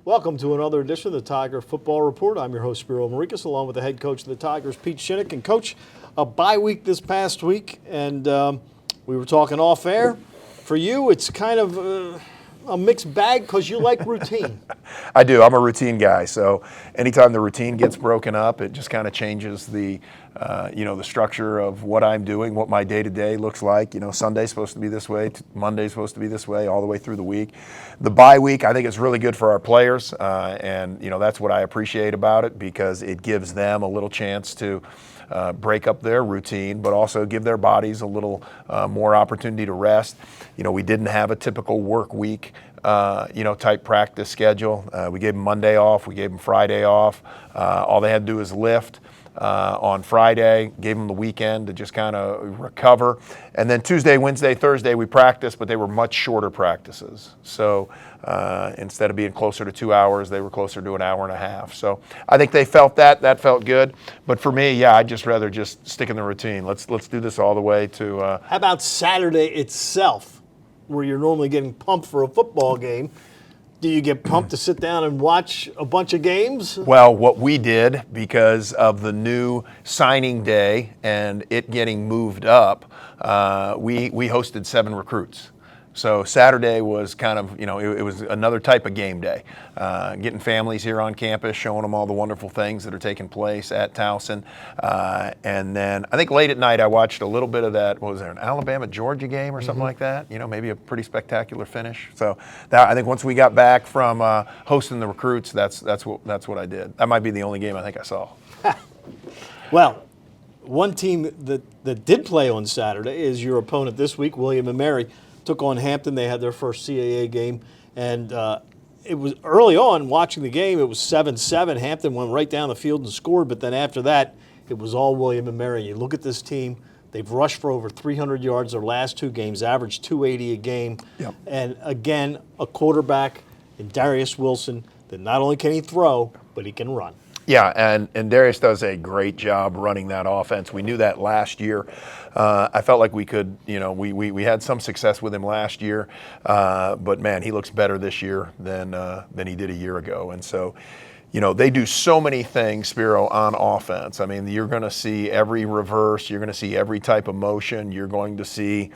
Welcome to another edition of the Tiger Football Report. I'm your host, Spiro Marikas, along with the head coach of the Tigers, Pete Shinnick. And Coach, a bye week this past week, and we were talking off air. For you, it's kind of a mixed bag because you like routine. I do. I'm a routine guy. So anytime the routine gets broken up, it just kind of changes the structure of what I'm doing, what my day-to-day looks like. Sunday's supposed to be this way, Monday's supposed to be this way, all the way through the week. The bye week, I think it's really good for our players, and that's what I appreciate about it because it gives them a little chance to break up their routine, but also give their bodies a little more opportunity to rest. We didn't have a typical work week, type practice schedule. We gave them Monday off. We gave them Friday off. All they had to do is lift on Friday, gave them the weekend to just kind of recover. And then Tuesday, Wednesday, Thursday, we practiced, but they were much shorter practices. So instead of being closer to 2 hours, they were closer to an hour and a half. So I think they felt that. That felt good. But for me, I'd just rather just stick in the routine. Let's do this all the way to How about Saturday itself, where you're normally getting pumped for a football game? Do you get pumped to sit down and watch a bunch of games? Well, what we did, because of the new signing day and it getting moved up, we hosted 7 recruits. So Saturday was kind of, it was another type of game day. Getting families here on campus, showing them all the wonderful things that are taking place at Towson. And then I think late at night I watched a little bit of that, what was there, an Alabama-Georgia game or something like that? Maybe a pretty spectacular finish. So I think once we got back from hosting the recruits, that's what I did. That might be the only game I think I saw. Well, one team that did play on Saturday is your opponent this week, William & Mary. Took on Hampton. They had their first CAA game, and it was early on watching the game. It was 7-7. Hampton went right down the field and scored, but then after that, it was all William & Mary. You look at this team; they've rushed for over 300 yards their last 2 games, averaged 280 a game, Yep. And again, a quarterback in Darius Wilson that not only can he throw, but he can run. Yeah, and Darius does a great job running that offense. We knew that last year. I felt like we could, we had some success with him last year, but man, he looks better this year than he did a year ago. And so, they do so many things, Spiro, on offense. I mean, you're going to see every reverse. You're going to see every type of motion. You're going to see,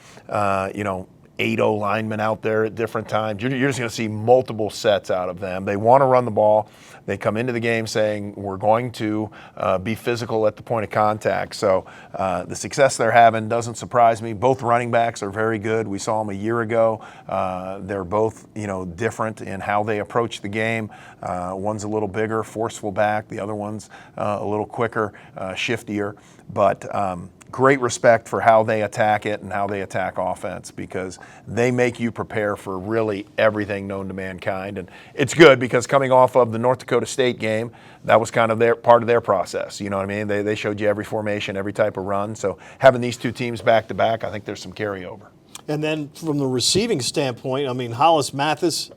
8 linemen out there at different times. You're just going to see multiple sets out of them. They want to run the ball. They come into the game saying, we're going to be physical at the point of contact. So the success they're having doesn't surprise me. Both running backs are very good. We saw them a year ago. They're both, different in how they approach the game. One's a little bigger, forceful back. The other one's a little quicker, shiftier. But great respect for how they attack it and how they attack offense because they make you prepare for really everything known to mankind. And it's good because coming off of the North Dakota State game, that was kind of part of their process. You know what I mean? They showed you every formation, every type of run. So having these 2 teams back to back, I think there's some carryover. And then from the receiving standpoint, I mean, Hollis Mathis,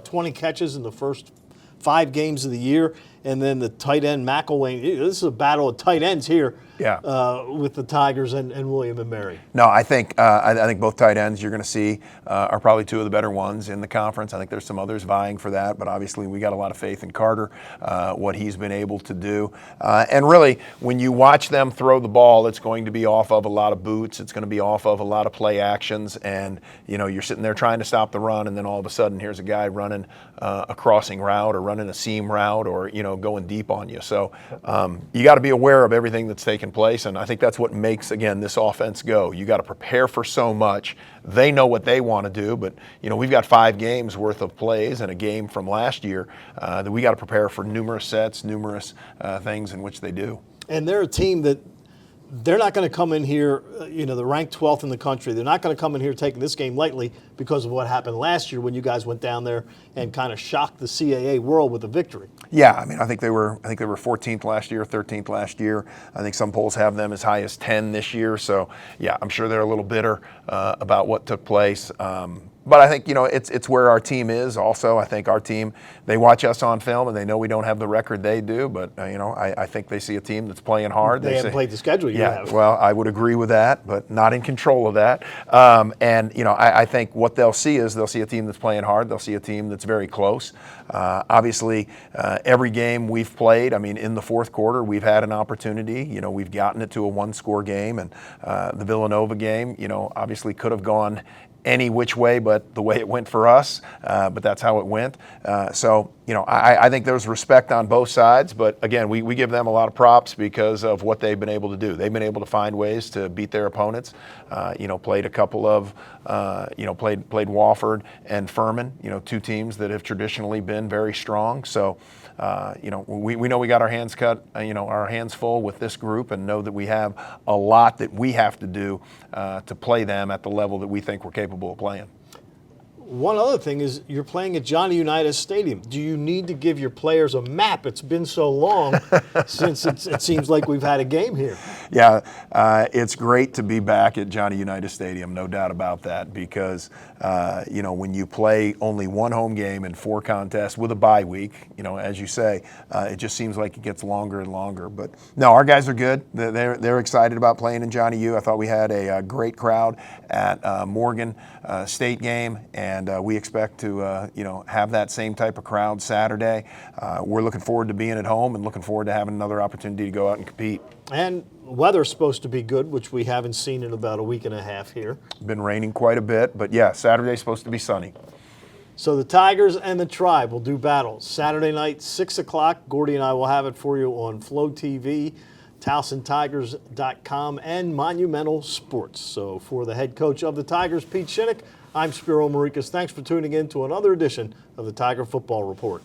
20 catches in the first 5 games of the year. And then the tight end, McElwain. This is a battle of tight ends here with the Tigers and William & Mary. No, I think both tight ends you're going to see are probably 2 of the better ones in the conference. I think there's some others vying for that, but obviously we got a lot of faith in Carter, what he's been able to do. And really, when you watch them throw the ball, it's going to be off of a lot of boots. It's going to be off of a lot of play actions. And, you're sitting there trying to stop the run, and then all of a sudden here's a guy running a crossing route or running a seam route or, going deep on you. So you got to be aware of everything that's taking place, and I think that's what makes, again, this offense go. You got to prepare for so much. They know what they want to do, but, we've got 5 games worth of plays and a game from last year that we got to prepare for numerous sets, numerous things in which they do. And they're a team that they're not going to come in here, they're ranked 12th in the country. They're not going to come in here taking this game lightly because of what happened last year when you guys went down there and kind of shocked the CAA world with a victory. Yeah, I mean, I think they were 14th last year, 13th last year. I think some polls have them as high as 10 this year. So, yeah, I'm sure they're a little bitter about what took place. But I think, it's where our team is also. I think our team, they watch us on film and they know we don't have the record they do, but, I think they see a team that's playing hard. They haven't played the schedule you have. Well, I would agree with that, but not in control of that. I think what they'll see is they'll see a team that's playing hard. They'll see a team that's very close. Obviously, every game we've played, in the fourth quarter, we've had an opportunity. We've gotten it to a one-score game, and the Villanova game, obviously could have gone any which way but the way it went for us, but that's how it went. I think there's respect on both sides, but again, we give them a lot of props because of what they've been able to do. They've been able to find ways to beat their opponents. Played a couple of, played Wofford and Furman, two teams that have traditionally been very strong. So, we know we got our hands our hands full with this group, and know that we have a lot that we have to do to play them at the level that we think we're capable of playing. One other thing is you're playing at Johnny Unitas Stadium. Do you need to give your players a map? It's been so long since it seems like we've had a game here. Yeah, it's great to be back at Johnny Unitas Stadium, no doubt about that, because, when you play only one home game and 4 contests with a bye week, as you say, it just seems like it gets longer and longer. But no, our guys are good. They're excited about playing in Johnny U. I thought we had a great crowd at Morgan State game, and we expect to, have that same type of crowd Saturday. We're looking forward to being at home and looking forward to having another opportunity to go out and compete. And weather's supposed to be good, which we haven't seen in about a week and a half here. Been raining quite a bit, but yeah, Saturday's supposed to be sunny. So the Tigers and the Tribe will do battle Saturday night, 6 o'clock. Gordy and I will have it for you on Flow TV, TowsonTigers.com, and Monumental Sports. So for the head coach of the Tigers, Pete Shinnick, I'm Spiro Marikas. Thanks for tuning in to another edition of the Tiger Football Report.